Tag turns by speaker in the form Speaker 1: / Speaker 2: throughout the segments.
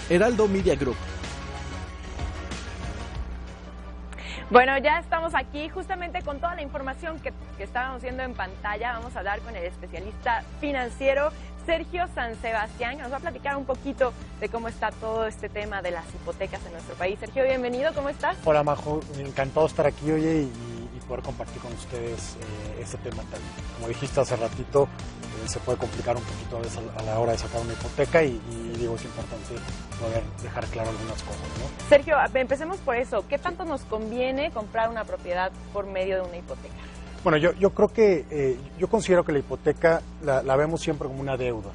Speaker 1: Heraldo Media Group.
Speaker 2: Bueno, ya estamos aquí justamente con toda la información que estábamos viendo en pantalla. Vamos a hablar con el especialista financiero Sergio San Sebastián, que nos va a platicar un poquito de cómo está todo este tema de las hipotecas en nuestro país. Sergio, bienvenido, ¿cómo estás?
Speaker 3: Hola, Majo, encantado de estar aquí, oye, y poder compartir con ustedes este tema tan, como dijiste hace ratito, se puede complicar un poquito a veces a la hora de sacar una hipoteca y digo, es importante poder dejar claro algunas cosas, ¿no?
Speaker 2: Sergio, empecemos por eso. ¿Qué tanto nos conviene comprar una propiedad por medio de una hipoteca?
Speaker 3: Bueno, yo creo que, yo considero que la hipoteca la vemos siempre como una deuda.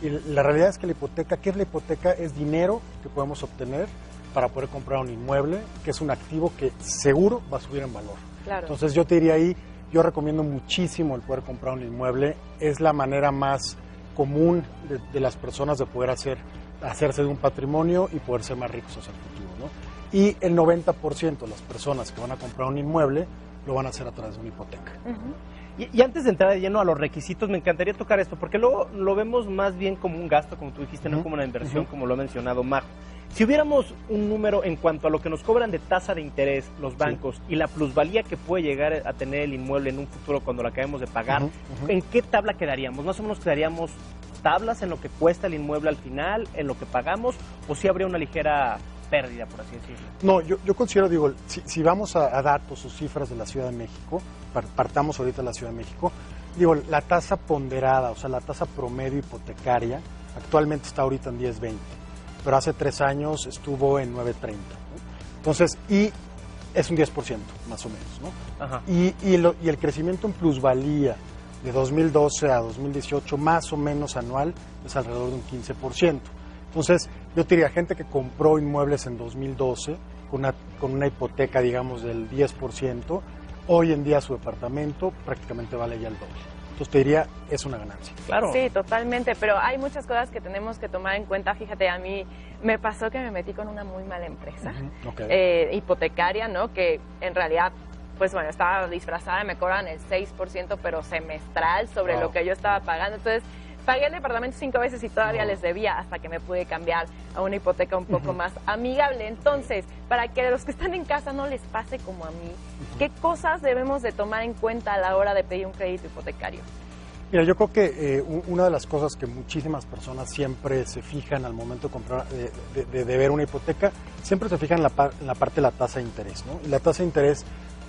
Speaker 3: Y la realidad es que la hipoteca, ¿qué es la hipoteca? Es dinero que podemos obtener para poder comprar un inmueble, que es un activo que seguro va a subir en valor.
Speaker 2: Claro.
Speaker 3: Entonces yo te diría ahí, yo recomiendo muchísimo el poder comprar un inmueble. Es la manera más común de las personas de poder hacerse de un patrimonio y poder ser más ricos hacia el futuro, ¿no? Y el 90% de las personas que van a comprar un inmueble lo van a hacer a través de una hipoteca.
Speaker 4: Y antes de entrar de lleno a los requisitos, me encantaría tocar esto, porque luego lo vemos más bien como un gasto, como tú dijiste, no como una inversión, como lo ha mencionado Majo. Si hubiéramos un número en cuanto a lo que nos cobran de tasa de interés los bancos y la plusvalía que puede llegar a tener el inmueble en un futuro cuando lo acabemos de pagar, ¿en qué tabla quedaríamos? ¿Más o menos quedaríamos tablas en lo que cuesta el inmueble al final, en lo que pagamos, o si habría una ligera pérdida, por así decirlo?
Speaker 3: No, yo considero, digo, si vamos a datos o cifras de la Ciudad de México, partamos ahorita de la Ciudad de México, digo, la tasa ponderada, o sea, la tasa promedio hipotecaria, actualmente está ahorita en 10.20, pero hace 3 años estuvo en 9.30, ¿no? Entonces, y es un 10% más o menos, ¿no?
Speaker 4: Ajá.
Speaker 3: Y el crecimiento en plusvalía de 2012 a 2018, más o menos anual, es alrededor de un 15%. Entonces, yo te diría, gente que compró inmuebles en 2012 con una hipoteca, digamos, del 10%, hoy en día su departamento prácticamente vale ya el doble. Entonces, te diría, es una ganancia.
Speaker 4: Claro.
Speaker 2: Sí, totalmente, pero hay muchas cosas que tenemos que tomar en cuenta. Fíjate, a mí me pasó que me metí con una muy mala empresa hipotecaria, ¿no? Que en realidad, pues bueno, estaba disfrazada, me cobran el 6%, pero semestral sobre lo que yo estaba pagando. Entonces, pagué el departamento 5 veces y todavía les debía hasta que me pude cambiar a una hipoteca un poco más amigable. Entonces, para que los que están en casa no les pase como a mí, ¿qué cosas debemos de tomar en cuenta a la hora de pedir un crédito hipotecario?
Speaker 3: Mira, yo creo que una de las cosas que muchísimas personas siempre se fijan al momento de comprar, de ver una hipoteca, siempre se fijan en la parte de la tasa de interés, ¿no? Y la tasa de interés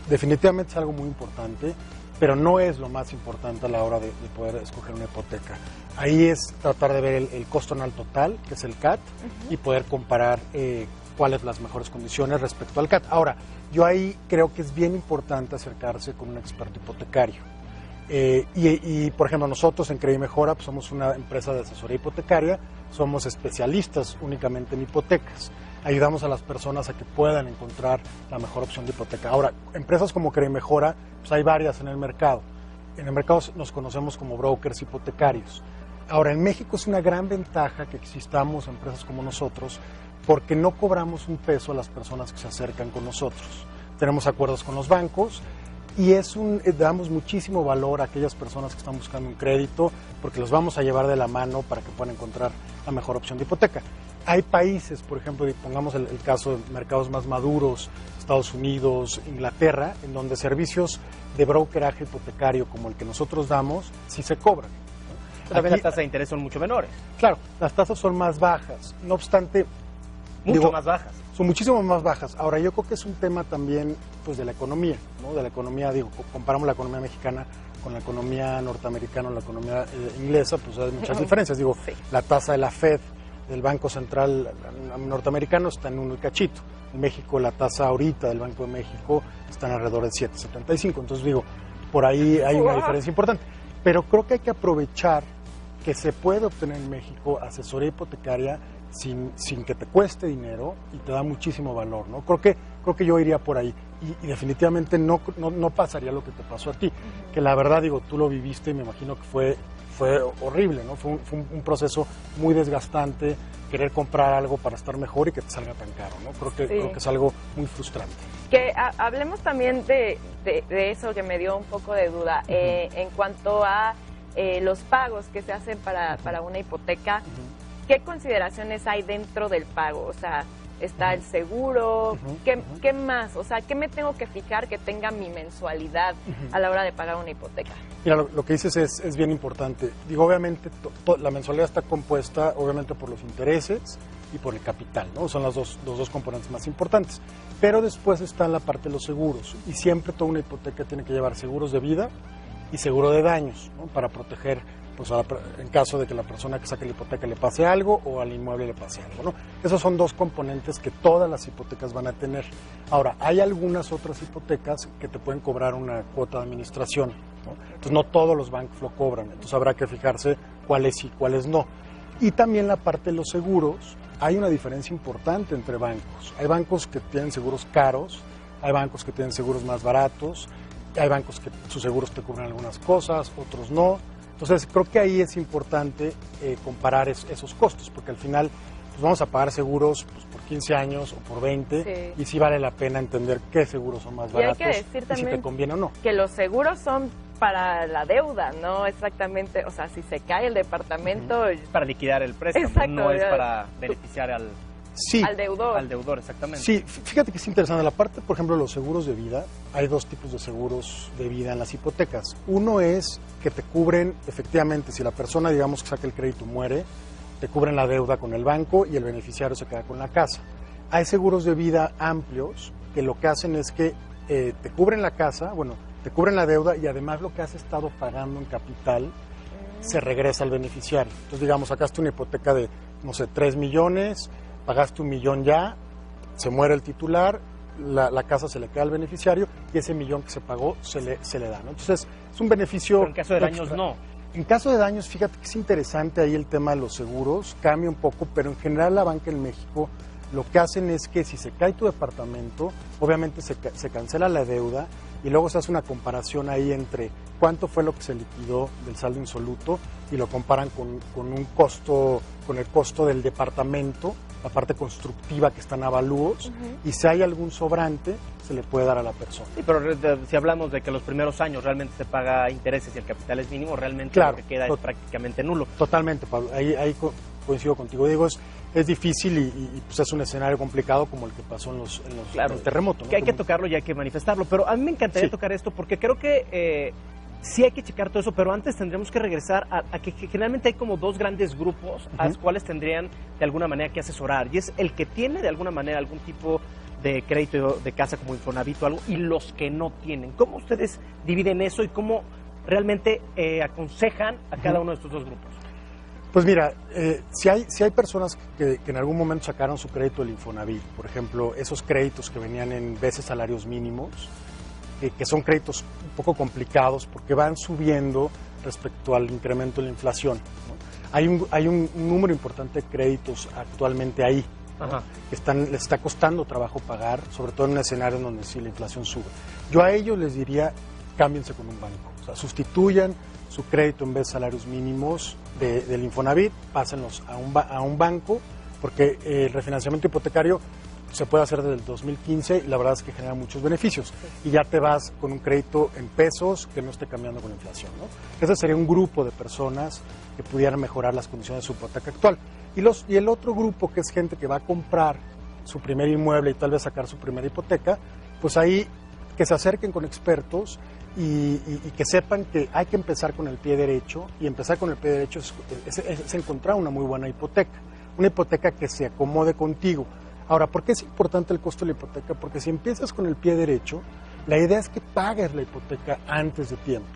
Speaker 3: definitivamente es algo muy importante, pero no es lo más importante a la hora de poder escoger una hipoteca. Ahí es tratar de ver el costo anual total, que es el CAT, y poder comparar cuáles las mejores condiciones respecto al CAT. Ahora, yo ahí creo que es bien importante acercarse con un experto hipotecario. Por ejemplo, nosotros en Credimejora pues somos una empresa de asesoría hipotecaria, somos especialistas únicamente en hipotecas. Ayudamos a las personas a que puedan encontrar la mejor opción de hipoteca. Ahora, empresas como Credimejora, pues hay varias en el mercado. En el mercado nos conocemos como brokers hipotecarios. Ahora, en México es una gran ventaja que existamos empresas como nosotros porque no cobramos un peso a las personas que se acercan con nosotros. Tenemos acuerdos con los bancos y damos muchísimo valor a aquellas personas que están buscando un crédito porque los vamos a llevar de la mano para que puedan encontrar la mejor opción de hipoteca. Hay países, por ejemplo, pongamos el caso de mercados más maduros, Estados Unidos, Inglaterra, en donde servicios de brokeraje hipotecario como el que nosotros damos, sí se cobran.
Speaker 4: También las tasas de interés son mucho menores.
Speaker 3: Claro, las tasas son más bajas, no obstante...
Speaker 4: Más bajas.
Speaker 3: Son muchísimo más bajas. Ahora, yo creo que es un tema también pues, de la economía, ¿no? De la economía, comparamos la economía mexicana con la economía norteamericana o la economía inglesa, pues hay muchas diferencias. La tasa de la Fed, del Banco Central norteamericano, está en 1 y cachito. En México, la tasa ahorita del Banco de México está en alrededor de 7.75. Entonces, por ahí hay una diferencia importante. Pero creo que hay que aprovechar que se puede obtener en México asesoría hipotecaria sin que te cueste dinero y te da muchísimo valor, ¿no? Creo que yo iría por ahí y definitivamente no pasaría lo que te pasó a ti, que la verdad, tú lo viviste y me imagino que fue horrible, ¿no? Fue un proceso muy desgastante, querer comprar algo para estar mejor y que te salga tan caro, ¿no? Creo que es algo muy frustrante.
Speaker 2: Que hablemos también de eso que me dio un poco de duda, en cuanto a los pagos que se hacen para una hipoteca. ¿qué consideraciones hay dentro del pago? O sea, está el seguro, ¿qué más? O sea, ¿qué me tengo que fijar que tenga mi mensualidad a la hora de pagar una hipoteca?
Speaker 3: Mira, lo que dices es bien importante. Digo, obviamente, la mensualidad está compuesta, obviamente, por los intereses y por el capital, ¿no? Son los dos componentes más importantes. Pero después está la parte de los seguros. Y siempre toda una hipoteca tiene que llevar seguros de vida y seguro de daños, ¿no? Para proteger, pues, en caso de que la persona que saque la hipoteca le pase algo o al inmueble le pase algo, ¿no? Esos son dos componentes que todas las hipotecas van a tener. Ahora, hay algunas otras hipotecas que te pueden cobrar una cuota de administración, ¿no? Entonces, no todos los bancos lo cobran, entonces habrá que fijarse cuáles sí, cuáles no. Y también la parte de los seguros, hay una diferencia importante entre bancos. Hay bancos que tienen seguros caros, hay bancos que tienen seguros más baratos, hay bancos que sus seguros te cubren algunas cosas, otros no. Entonces, creo que ahí es importante comparar esos costos, porque al final pues vamos a pagar seguros pues, por 15 años o por 20, y sí vale la pena entender qué seguros son más baratos
Speaker 2: y hay que decir también
Speaker 3: si te conviene o no.
Speaker 2: Que los seguros son para la deuda, no exactamente, o sea, si se cae el departamento...
Speaker 4: Es para liquidar el préstamo, exacto, no es para beneficiar al deudor. Al deudor, exactamente.
Speaker 3: Sí, fíjate que es interesante. La parte, por ejemplo, de los seguros de vida, hay dos tipos de seguros de vida en las hipotecas. Uno es que te cubren, efectivamente, si la persona, digamos, que saca el crédito muere, te cubren la deuda con el banco y el beneficiario se queda con la casa. Hay seguros de vida amplios que lo que hacen es que te cubren la casa, bueno, te cubren la deuda y además lo que has estado pagando en capital se regresa al beneficiario. Entonces, digamos, sacaste una hipoteca de, no sé, 3 millones, pagaste 1 millón ya, se muere el titular, la casa se le queda al beneficiario y ese millón que se pagó se le da, ¿no? Entonces, es un beneficio...
Speaker 4: Pero en caso de daños no.
Speaker 3: En caso de daños, fíjate que es interesante ahí el tema de los seguros, cambia un poco, pero en general la banca en México lo que hacen es que si se cae tu departamento, obviamente se cancela la deuda y luego se hace una comparación ahí entre cuánto fue lo que se liquidó del saldo insoluto y lo comparan con un costo, con el costo del departamento, la parte constructiva que está en avalúos, y si hay algún sobrante, se le puede dar a la persona.
Speaker 4: Sí, pero si hablamos de que los primeros años realmente se paga intereses y el capital es mínimo, realmente
Speaker 3: claro,
Speaker 4: lo que queda es prácticamente nulo.
Speaker 3: Totalmente, Pablo, ahí coincido contigo. Digo, es difícil y pues es un escenario complicado como el que pasó en los terremotos, ¿no?
Speaker 4: Que hay que tocarlo y hay que manifestarlo, pero a mí me encantaría tocar esto porque creo que sí hay que checar todo eso, pero antes tendríamos que regresar a que generalmente hay como dos grandes grupos a los cuales tendrían de alguna manera que asesorar, y es el que tiene de alguna manera algún tipo de crédito de casa como Infonavit o algo, y los que no tienen. ¿Cómo ustedes dividen eso y cómo realmente aconsejan a cada uno de estos dos grupos?
Speaker 3: Pues mira, si hay personas que en algún momento sacaron su crédito del Infonavit, por ejemplo, esos créditos que venían en veces salarios mínimos, que son créditos un poco complicados porque van subiendo respecto al incremento de la inflación, ¿no? Hay un número importante de créditos actualmente ahí, ¿no? Que les está costando trabajo pagar, sobre todo en un escenario en donde sí la inflación sube. Yo a ellos les diría, cámbiense con un banco, o sea, sustituyan su crédito en vez de salarios mínimos del Infonavit, pásenlos a un banco, porque el refinanciamiento hipotecario se puede hacer desde el 2015 y la verdad es que genera muchos beneficios. Y ya te vas con un crédito en pesos que no esté cambiando con la inflación, ¿no? Ese sería un grupo de personas que pudieran mejorar las condiciones de su hipoteca actual. Y el otro grupo, que es gente que va a comprar su primer inmueble y tal vez sacar su primera hipoteca, pues ahí que se acerquen con expertos y que sepan que hay que empezar con el pie derecho, y empezar con el pie derecho es encontrar una muy buena hipoteca, una hipoteca que se acomode contigo. Ahora, ¿por qué es importante el costo de la hipoteca? Porque si empiezas con el pie derecho, la idea es que pagues la hipoteca antes de tiempo.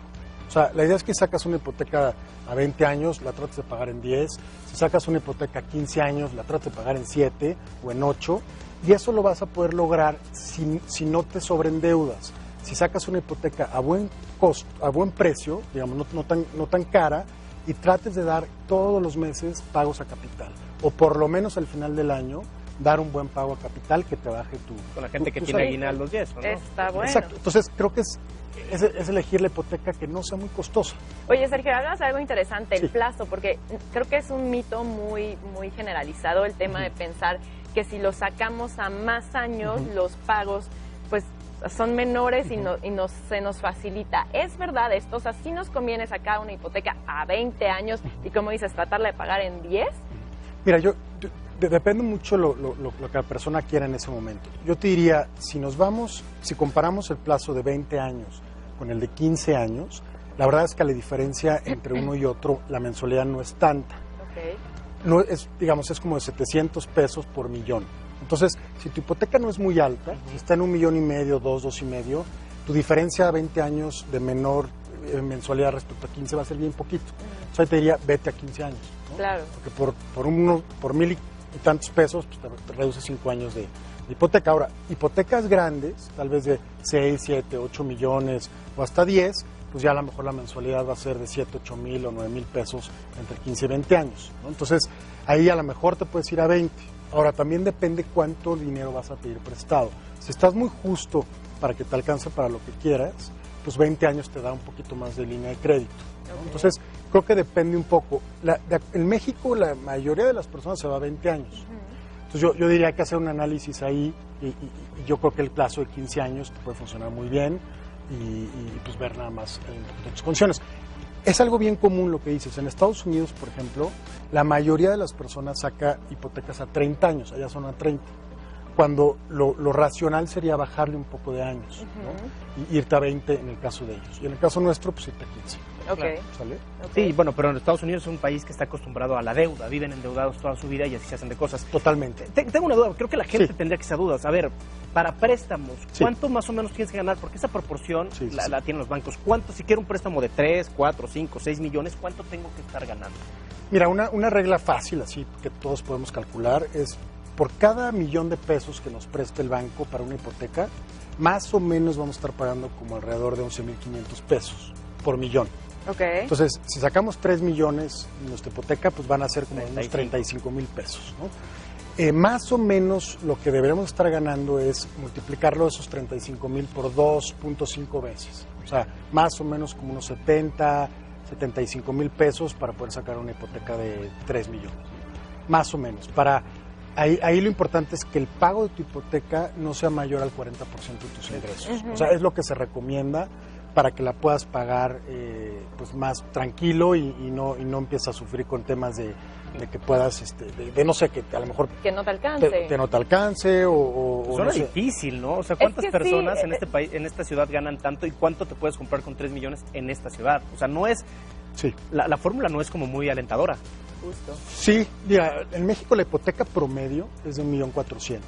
Speaker 3: O sea, la idea es que sacas una hipoteca a 20 años, la trates de pagar en 10. Si sacas una hipoteca a 15 años, la trates de pagar en 7 o en 8. Y eso lo vas a poder lograr si no te sobreendeudas. Si sacas una hipoteca a buen costo, a buen precio, digamos, no tan cara, y trates de dar todos los meses pagos a capital. O por lo menos al final del año, dar un buen pago a capital que te baje tu...
Speaker 4: Con la gente que tiene aguinaldos y eso, ¿no?
Speaker 2: Está bueno.
Speaker 3: Exacto. Entonces, creo que es elegir la hipoteca que no sea muy costosa.
Speaker 2: Oye, Sergio, hablas de algo interesante, el plazo, porque creo que es un mito muy, muy generalizado el tema de pensar que si lo sacamos a más años, los pagos, pues, son menores y se nos facilita. ¿Es verdad esto? O sea, ¿sí nos conviene sacar una hipoteca a 20 años y, como dices, tratarla de pagar en 10?
Speaker 3: Mira, depende mucho lo que la persona quiera en ese momento. Yo te diría, si comparamos el plazo de 20 años con el de 15 años, la verdad es que la diferencia entre uno y otro, la mensualidad no es tanta.
Speaker 2: Okay.
Speaker 3: No es, digamos, es como de 700 pesos por millón. Entonces, si tu hipoteca no es muy alta, si está en 1,5 millones, 2,5, tu diferencia a 20 años de menor mensualidad respecto a 15 va a ser bien poquito. Entonces, ahí te diría, vete a 15 años. ¿no?
Speaker 2: Claro.
Speaker 3: Porque por 1,000 y tantos pesos, pues te reduce 5 años de hipoteca. Ahora, hipotecas grandes, tal vez de 6, 7, 8 millones o hasta 10, pues ya a lo mejor la mensualidad va a ser de 7, 8 mil o 9 mil pesos entre 15 y 20 años. ¿no? Entonces, ahí a lo mejor te puedes ir a 20. Ahora, también depende cuánto dinero vas a pedir prestado. Si estás muy justo para que te alcance para lo que quieras, pues 20 años te da un poquito más de línea de crédito. ¿no?
Speaker 2: Okay.
Speaker 3: Entonces, creo que depende un poco. En México, la mayoría de las personas se va a 20 años. Entonces, yo diría que hacer un análisis ahí y yo creo que el plazo de 15 años te puede funcionar muy bien y pues ver nada más un poquito de tus condiciones. Es algo bien común lo que dices. En Estados Unidos, por ejemplo, la mayoría de las personas saca hipotecas a 30 años, allá son a 30. Cuando lo racional sería bajarle un poco de años, ¿no? Y irte a 20 en el caso de ellos. Y en el caso nuestro, pues irte a 15.
Speaker 2: Okay.
Speaker 3: ¿Sale?
Speaker 4: Sí, bueno, pero en Estados Unidos es un país que está acostumbrado a la deuda, viven endeudados toda su vida y así se hacen de cosas.
Speaker 3: Totalmente.
Speaker 4: Tengo una duda, creo que la gente
Speaker 3: Sí.
Speaker 4: tendría que esa duda. A ver, para préstamos,
Speaker 3: Sí.
Speaker 4: ¿cuánto más o menos tienes que ganar? Porque esa proporción
Speaker 3: Sí.
Speaker 4: la tienen los bancos. ¿Cuánto, si quiero un préstamo de 3, 4, 5, 6 millones, cuánto tengo que estar ganando?
Speaker 3: Mira, una regla fácil así que todos podemos calcular es por cada $1,000,000 que nos preste el banco para una hipoteca, más o menos vamos a estar pagando como alrededor de 11,500 pesos por millón.
Speaker 2: Okay.
Speaker 3: Entonces, si sacamos 3 millones en nuestra hipoteca, pues van a ser como unos
Speaker 4: 35.
Speaker 3: 35,000 pesos. ¿no? Más o menos lo que deberemos estar ganando es multiplicarlo esos 35,000 por 2.5 veces. O sea, más o menos como unos 75,000 pesos para poder sacar una hipoteca de 3 millones. Más o menos. Ahí lo importante es que el pago de tu hipoteca no sea mayor al 40% de tus ingresos. O sea, es lo que se recomienda para que la puedas pagar pues más tranquilo y no empieces a sufrir con temas de que puedas, de no sé, que a lo mejor
Speaker 2: que no te alcance.
Speaker 3: Que no te alcance o
Speaker 4: Suena
Speaker 3: no sé.
Speaker 4: difícil, ¿no? O sea, ¿cuántas
Speaker 2: que
Speaker 4: personas
Speaker 2: sí,
Speaker 4: en este país, en esta ciudad ganan tanto y cuánto te puedes comprar con 3 millones en esta ciudad? O sea, no es,
Speaker 3: Sí.
Speaker 4: la fórmula no es como muy alentadora.
Speaker 2: Justo.
Speaker 3: Sí, mira, en México la hipoteca promedio es de 1,400,000.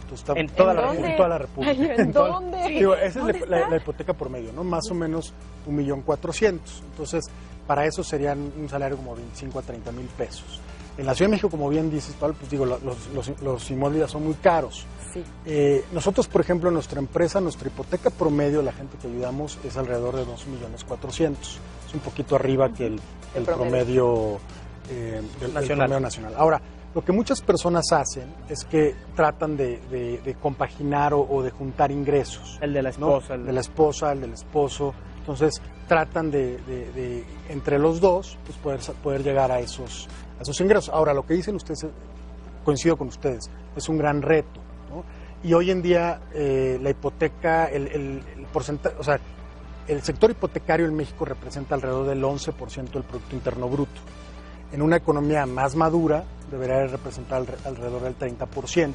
Speaker 3: Entonces, está
Speaker 4: ¿En toda la
Speaker 2: dónde?
Speaker 3: En toda la República.
Speaker 2: Ay, ¿en
Speaker 3: toda-
Speaker 2: dónde?
Speaker 3: Digo, esa
Speaker 2: ¿Dónde
Speaker 3: es
Speaker 2: está?
Speaker 3: la hipoteca promedio, ¿no? Más o menos 1,400,000. Entonces, para eso serían un salario como 25 a 30 mil pesos. En la Ciudad de México, como bien dices, Pablo, pues digo, los inmuebles ya son muy caros.
Speaker 2: Sí.
Speaker 3: Nosotros, por ejemplo, en nuestra empresa, nuestra hipoteca promedio, la gente que ayudamos, es alrededor de 2,400,000. Es un poquito arriba que el promedio del promedio nacional. Ahora, lo que muchas personas hacen es que tratan de compaginar o de juntar ingresos.
Speaker 4: El de la
Speaker 3: ¿no?
Speaker 4: esposa.
Speaker 3: De la esposa, el del esposo. Entonces, tratan de entre los dos, pues poder llegar a esos ingresos. Ahora, lo que dicen ustedes, coincido con ustedes, es un gran reto, ¿no? Y hoy en día la hipoteca, el porcentaje, o sea, el sector hipotecario en México representa alrededor del 11% del Producto Interno Bruto. En una economía más madura debería representar alrededor del 30%.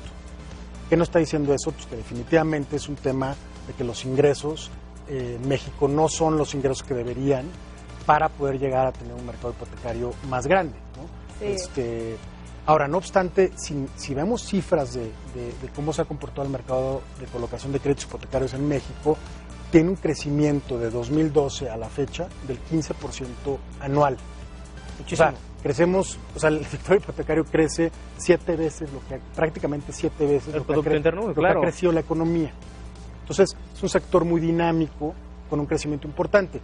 Speaker 3: ¿Qué nos está diciendo eso? Pues que definitivamente es un tema de que los ingresos en México no son los ingresos que deberían para poder llegar a tener un mercado hipotecario más grande, ¿no?
Speaker 2: Sí.
Speaker 3: Ahora, no obstante, si vemos cifras de cómo se ha comportado el mercado de colocación de créditos hipotecarios en México, tiene un crecimiento de 2012 a la fecha del 15% anual.
Speaker 4: Muchísimo.
Speaker 3: O sea, crecemos, o sea, el sector hipotecario crece 7 veces, prácticamente 7 veces
Speaker 4: El Producto Interno Bruto,
Speaker 3: lo que
Speaker 4: claro.
Speaker 3: ha crecido la economía. Entonces, es un sector muy dinámico, con un crecimiento importante.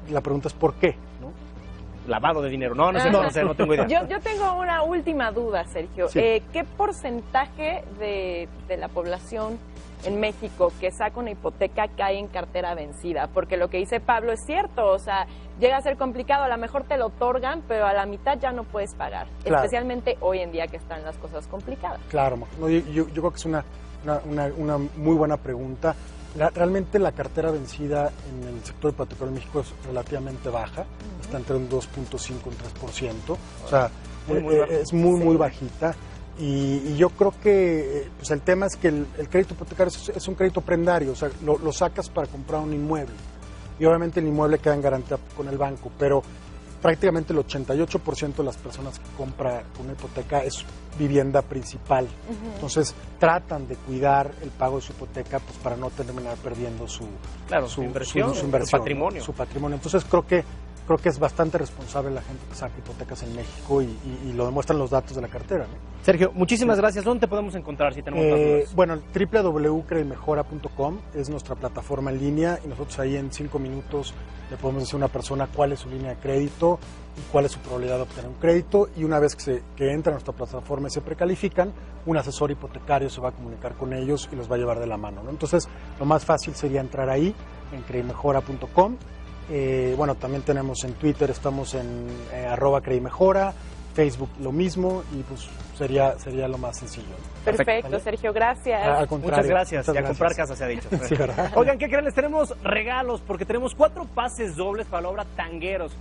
Speaker 3: La pregunta es ¿por qué? ¿no?
Speaker 4: Lavado de dinero. No sé, no tengo idea.
Speaker 2: Yo tengo una última duda, Sergio.
Speaker 3: Sí.
Speaker 2: ¿Qué porcentaje de la población en México que saca una hipoteca cae en cartera vencida? Porque lo que dice Pablo es cierto, o sea, llega a ser complicado, a lo mejor te lo otorgan, pero a la mitad ya no puedes pagar,
Speaker 3: Claro.
Speaker 2: Especialmente hoy en día que están las cosas complicadas.
Speaker 3: Claro, no, yo creo que es una muy buena pregunta. Realmente la cartera vencida en el sector hipotecario en México es relativamente baja, está entre un 2.5 y un 3%. O sea, es muy bajita. Y yo creo que pues el tema es que el crédito hipotecario es un crédito prendario, o sea, lo sacas para comprar un inmueble. Y obviamente el inmueble queda en garantía con el banco, pero prácticamente el 88% de las personas que compran una hipoteca es vivienda principal. Entonces tratan de cuidar el pago de su hipoteca pues para no terminar perdiendo su inversión, su
Speaker 4: patrimonio.
Speaker 3: Su patrimonio. Entonces creo que es bastante responsable la gente que saca hipotecas en México y lo demuestran los datos de la cartera, ¿no?
Speaker 4: Sergio, muchísimas gracias. ¿Dónde te podemos encontrar si tenemos más dudas?
Speaker 3: Bueno, www.credimejora.com es nuestra plataforma en línea y nosotros ahí en 5 minutos le podemos decir a una persona cuál es su línea de crédito y cuál es su probabilidad de obtener un crédito, y una vez que entra a nuestra plataforma y se precalifican, un asesor hipotecario se va a comunicar con ellos y los va a llevar de la mano, ¿no? Entonces, lo más fácil sería entrar ahí en credimejora.com. Bueno, también tenemos en Twitter, estamos en @credimejora, Facebook lo mismo, y pues sería lo más sencillo.
Speaker 2: Perfecto, ¿vale? Sergio, gracias.
Speaker 3: Al contrario.
Speaker 4: Muchas gracias. Y a comprar casa se ha dicho.
Speaker 3: Sí, ¿verdad?
Speaker 4: Oigan, ¿qué creen? Les tenemos regalos porque tenemos 4 pases dobles para la obra Tangueros.